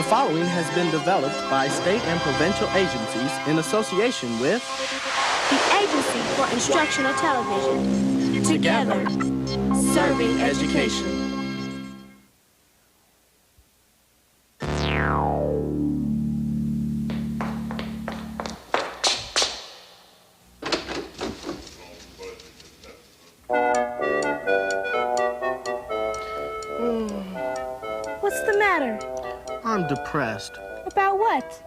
The following has been developed by state and provincial agencies in association with the Agency for Instructional Television. Together, serving education. What's the matter? I'm depressed. About what?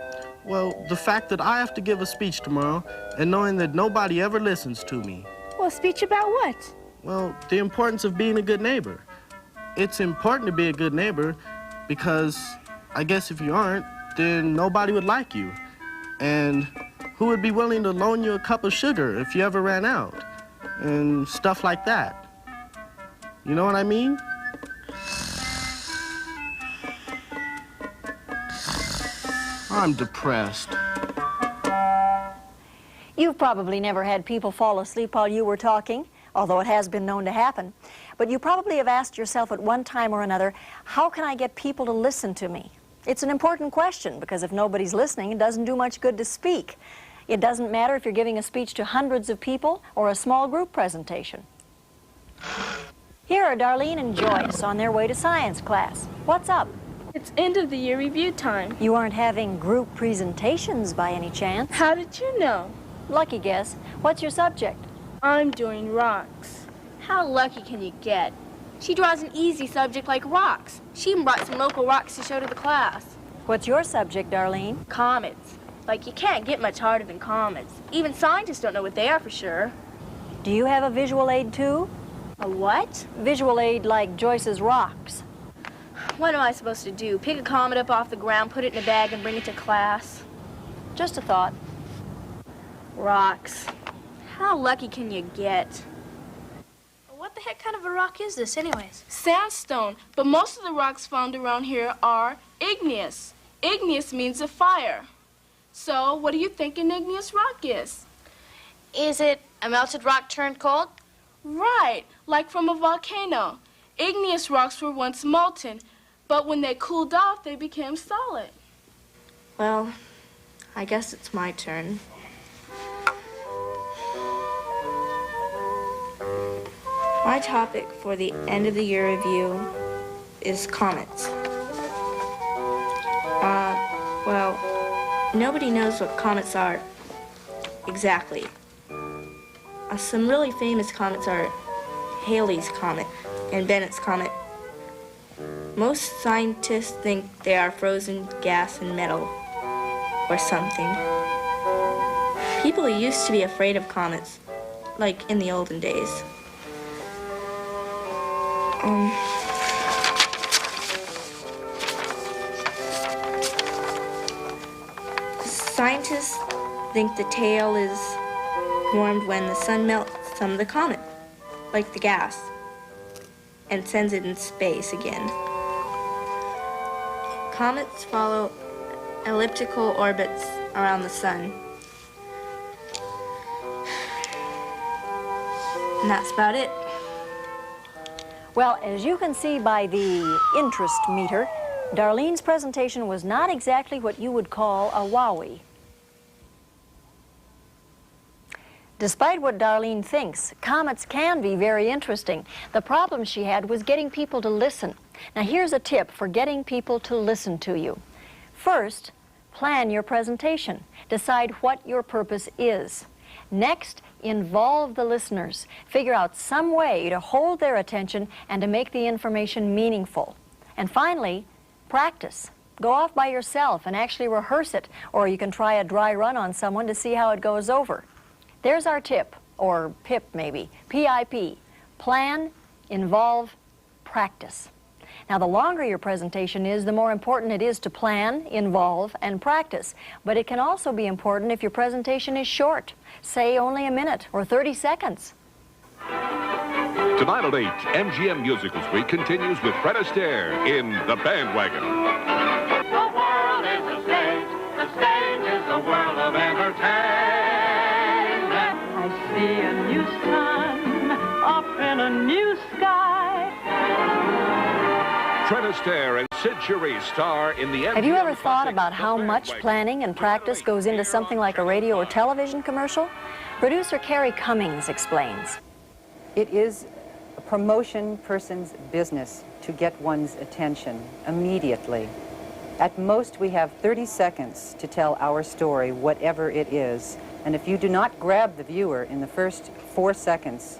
Well, the fact that I have to give a speech tomorrow and knowing that nobody ever listens to me. Well, a speech about what? Well, the importance of being a good neighbor. It's important to be a good neighbor because I guess if you aren't, then nobody would like you. And who would be willing to loan you a cup of sugar if you ever ran out? And stuff like that. You know what I mean? I'm depressed. You've probably never had people fall asleep while you were talking, although it has been known to happen. But you probably have asked yourself at one time or another, how can I get people to listen to me? It's an important question because if nobody's listening, it doesn't do much good to speak. It doesn't matter if you're giving a speech to hundreds of people or a small group presentation. Here are Darlene and Joyce on their way to science class. What's up? It's end of the year review time. You aren't having group presentations by any chance? How did you know? Lucky guess. What's your subject? I'm doing rocks. How lucky can you get? She draws an easy subject like rocks. She even brought some local rocks to show to the class. What's your subject, Darlene? Comets. Like, you can't get much harder than comets. Even scientists don't know what they are for sure. Do you have a visual aid, too? A what? Visual aid like Joyce's rocks. What am I supposed to do? Pick a comet up off the ground, put it in a bag, and bring it to class? Just a thought. Rocks. How lucky can you get? What the heck kind of a rock is this, anyways? Sandstone, but most of the rocks found around here are igneous. Igneous means a fire. So, what do you think an igneous rock is? Is it a melted rock turned cold? Right, like from a volcano. Igneous rocks were once molten, but when they cooled off, they became solid. Well, I guess it's my turn. My topic for the end of the year review is comets. Well, nobody knows what comets are exactly. Some really famous comets are Halley's Comet and Bennett's Comet. Most scientists think they are frozen gas and metal or something. People used to be afraid of comets, like in the olden days. Scientists think the tail is formed when the sun melts some of the comet, like the gas, and sends it in space again. Comets follow elliptical orbits around the sun. And that's about it. Well, as you can see by the interest meter, Darlene's presentation was not exactly what you would call a wowie. Despite what Darlene thinks, comets can be very interesting. The problem she had was getting people to listen. Now here's a tip for getting people to listen to you. First, plan your presentation. Decide what your purpose is. Next, involve the listeners. Figure out some way to hold their attention and to make the information meaningful. And finally, practice. Go off by yourself and actually rehearse it, or you can try a dry run on someone to see how it goes over. There's our tip, or PIP maybe, P-I-P. Plan, involve, practice. Now, the longer your presentation is, the more important it is to plan, involve, and practice. But it can also be important if your presentation is short, say only a minute or 30 seconds. Tonight at 8, MGM Musical Suite continues with Fred Astaire in The Bandwagon. The world is a stage is the world of entertainment. I see a new sun up in a new sky. Fred Astaire and century star in the Have you ever thought about how much planning and practice goes into something like a radio or television commercial? Producer Carrie Cummings explains. It is a promotion person's business to get one's attention immediately. At most, we have 30 seconds to tell our story, whatever it is. And if you do not grab the viewer in the first 4 seconds,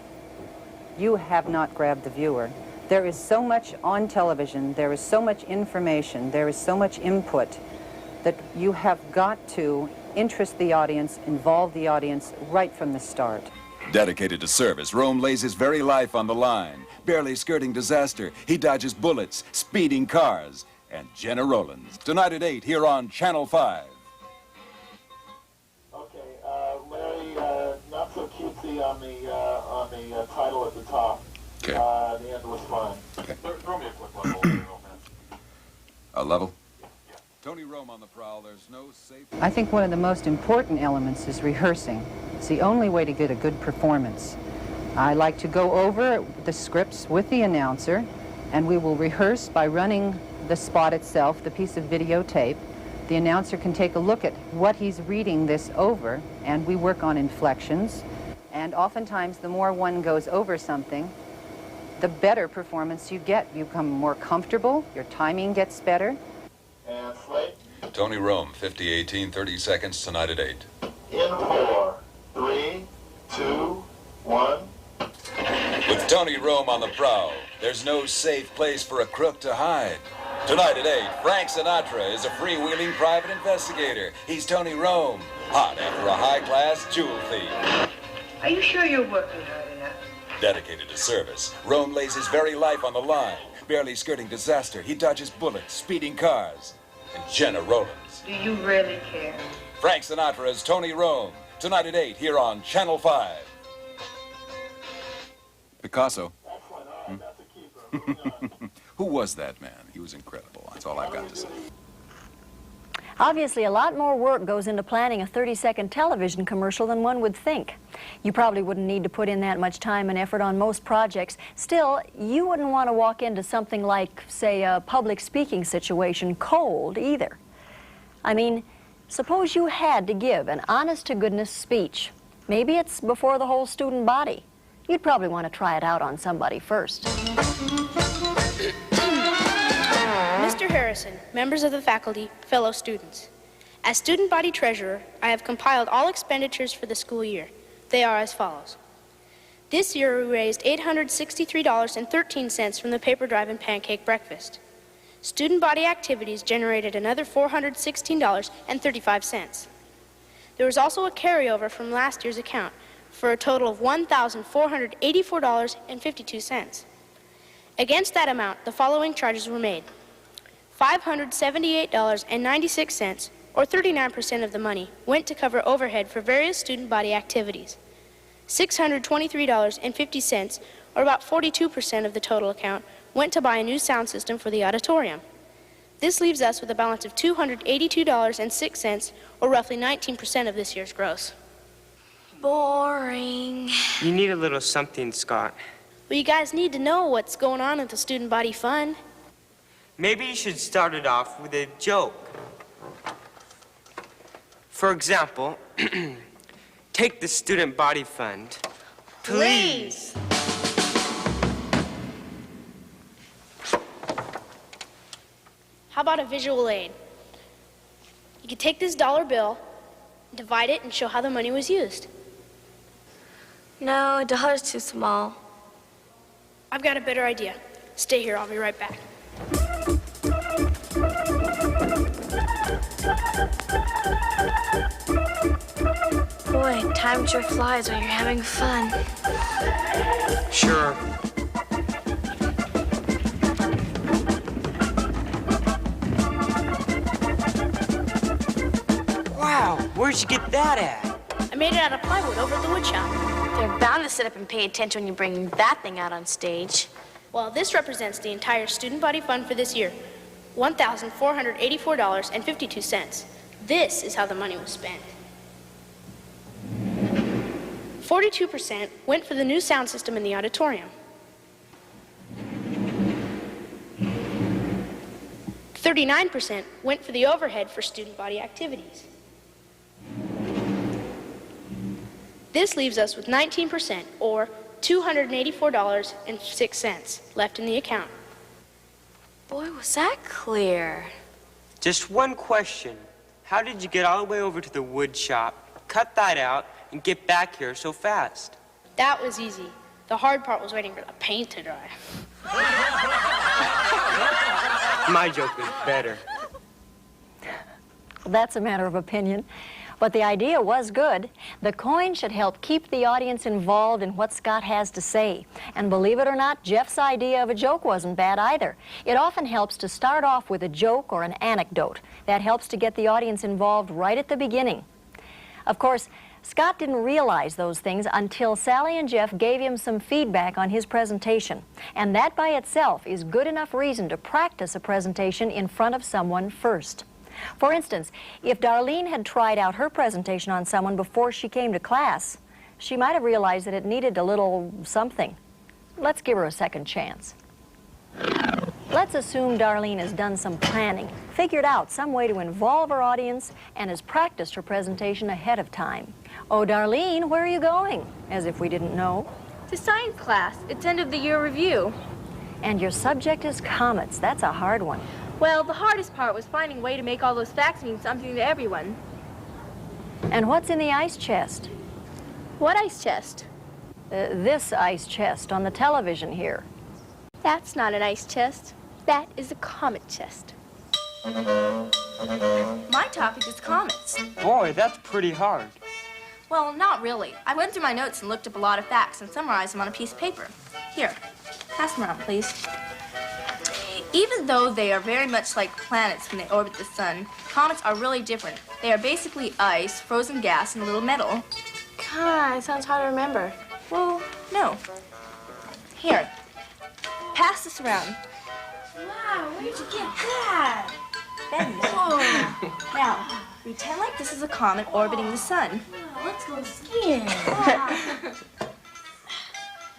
you have not grabbed the viewer. There is so much on television, there is so much information, there is so much input that you have got to interest the audience, involve the audience right from the start. Dedicated to service, Rome lays his very life on the line. Barely skirting disaster, he dodges bullets, speeding cars, and Jenna Rollins. Tonight at 8 here on Channel 5. Okay, Larry, not so cutesy on the title at the top. Okay. The end was fine. Okay. Throw me a quick level. Real fast. A level? Yeah. Tony Rome on the prowl. There's no safe... I think one of the most important elements is rehearsing. It's the only way to get a good performance. I like to go over the scripts with the announcer, and we will rehearse by running the spot itself, the piece of videotape. The announcer can take a look at what he's reading this over, and we work on inflections. And oftentimes, the more one goes over something, the better performance you get. You become more comfortable, your timing gets better. And slate. Tony Rome, 50-18, 30 seconds tonight at 8. In 4, 3, 2, 1. With Tony Rome on the prowl, there's no safe place for a crook to hide. Tonight at 8, Frank Sinatra is a freewheeling private investigator. He's Tony Rome, hot after a high-class jewel thief. Are you sure you're working hard enough? Dedicated to service, Rome lays his very life on the line. Barely skirting disaster, he dodges bullets, speeding cars, and Jenna Rollins. Do you really care? Frank Sinatra is Tony Rome. Tonight at 8 here on Channel 5. Picasso. Excellent. That's a keeper. Who was that man? He was incredible. That's all I've got to say. Obviously, a lot more work goes into planning a 30-second television commercial than one would think. You probably wouldn't need to put in that much time and effort on most projects. Still, you wouldn't want to walk into something like, say, a public speaking situation cold either. I mean, suppose you had to give an honest-to-goodness speech. Maybe it's before the whole student body. You'd probably want to try it out on somebody first. Mr. Harrison, members of the faculty, fellow students. As student body treasurer, I have compiled all expenditures for the school year. They are as follows. This year we raised $863.13 from the paper drive and pancake breakfast. Student body activities generated another $416.35. There was also a carryover from last year's account for a total of $1,484.52. Against that amount, the following charges were made. $578.96, or 39% of the money, went to cover overhead for various student body activities. $623.50, or about 42% of the total account, went to buy a new sound system for the auditorium. This leaves us with a balance of $282.06, or roughly 19% of this year's gross. Boring. You need a little something, Scott. Well, you guys need to know what's going on at the Student Body Fund. Maybe you should start it off with a joke. For example, take the Student Body Fund. Please. How about a visual aid? You could take this dollar bill, divide it, and show how the money was used. No, a dollar's too small. I've got a better idea. Stay here, I'll be right back. Boy, time sure flies when you're having fun. Sure. Wow, where'd you get that at? I made it out of plywood over at the wood shop. They're bound to sit up and pay attention when you bring that thing out on stage. Well, this represents the entire Student Body Fund for this year. $1,484.52. This is how the money was spent. 42% went for the new sound system in the auditorium. 39% went for the overhead for student body activities. This leaves us with 19%, or $284.06 left in the account. Boy, was that clear. Just one question. How did you get all the way over to the wood shop, cut that out, and get back here so fast? That was easy. The hard part was waiting for the paint to dry. My joke was better. Well, that's a matter of opinion. But the idea was good. The coin should help keep the audience involved in what Scott has to say. And believe it or not, Jeff's idea of a joke wasn't bad either. It often helps to start off with a joke or an anecdote. That helps to get the audience involved right at the beginning. Of course, Scott didn't realize those things until Sally and Jeff gave him some feedback on his presentation. And that by itself is good enough reason to practice a presentation in front of someone first. For instance, if Darlene had tried out her presentation on someone before she came to class, she might have realized that it needed a little something. Let's give her a second chance. Let's assume Darlene has done some planning, figured out some way to involve her audience, and has practiced her presentation ahead of time. Oh, Darlene, where are you going? As if we didn't know. To science class. It's end of the year review. And your subject is comets. That's a hard one. Well, the hardest part was finding a way to make all those facts mean something to everyone. And what's in the ice chest? What ice chest? This ice chest on the television here. That's not an ice chest. That is a comet chest. My topic is comets. Boy, that's pretty hard. Well, not really. I went through my notes and looked up a lot of facts and summarized them on a piece of paper. Here, pass them around, please. Even though they are very much like planets when they orbit the sun, comets are really different. They are basically ice, frozen gas, and a little metal. God, it sounds hard to remember. Well, no. Here, pass this around. Wow, where'd you get that? Bend it. Now, pretend like this is a comet orbiting the sun. Let's go skiing.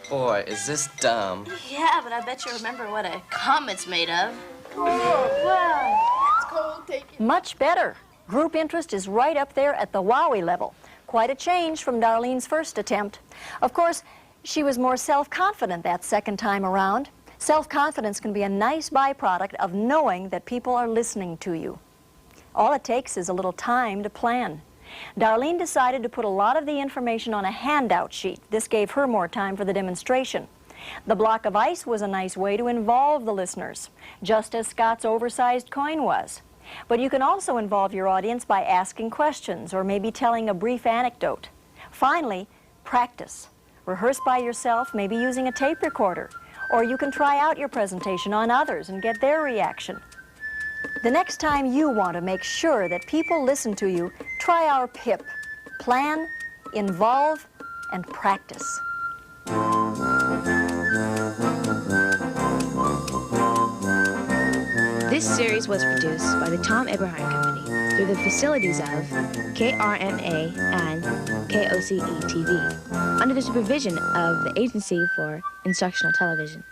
Boy, is this dumb. Yeah, but I bet you remember what a comet's made of. Oh, wow. Let's go take it. Much better. Group interest is right up there at the wowie level. Quite a change from Darlene's first attempt. Of course, she was more self-confident that second time around. Self-confidence can be a nice byproduct of knowing that people are listening to you. All it takes is a little time to plan. Darlene decided to put a lot of the information on a handout sheet. This gave her more time for the demonstration. The block of ice was a nice way to involve the listeners, just as Scott's oversized coin was. But you can also involve your audience by asking questions or maybe telling a brief anecdote. Finally, practice. Rehearse by yourself, maybe using a tape recorder. Or you can try out your presentation on others and get their reaction. The next time you want to make sure that people listen to you, try our PIP. Plan, involve, and practice. This series was produced by the Tom Eberheim Company through the facilities of KRMA and KOCE TV under the supervision of the Agency for Instructional Television.